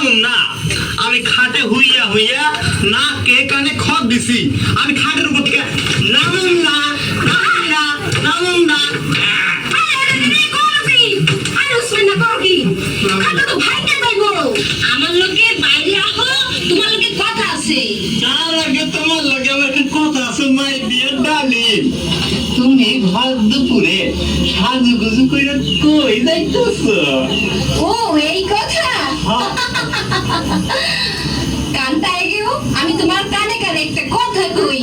নামুন না। আমি খাটে হইয়া হইয়া না কে কানে খত দিছি, আমি খাটের উপর থেকে নামুন না, নামুন না, নামুন না। আমার লোকে বাইরে আহো, তোমার লোকে কথা আছে। তার আগে তোমার লগে আমার একটা কথা আছে, মাই ডিয়ার ডার্লিং। তুমি ভাত দুপুরে সাজুগুজু কইরা কই যাইতেছো? ও এই কথা, কানটা এগেও আমি তোমার কানে কানে একটা কথা কই।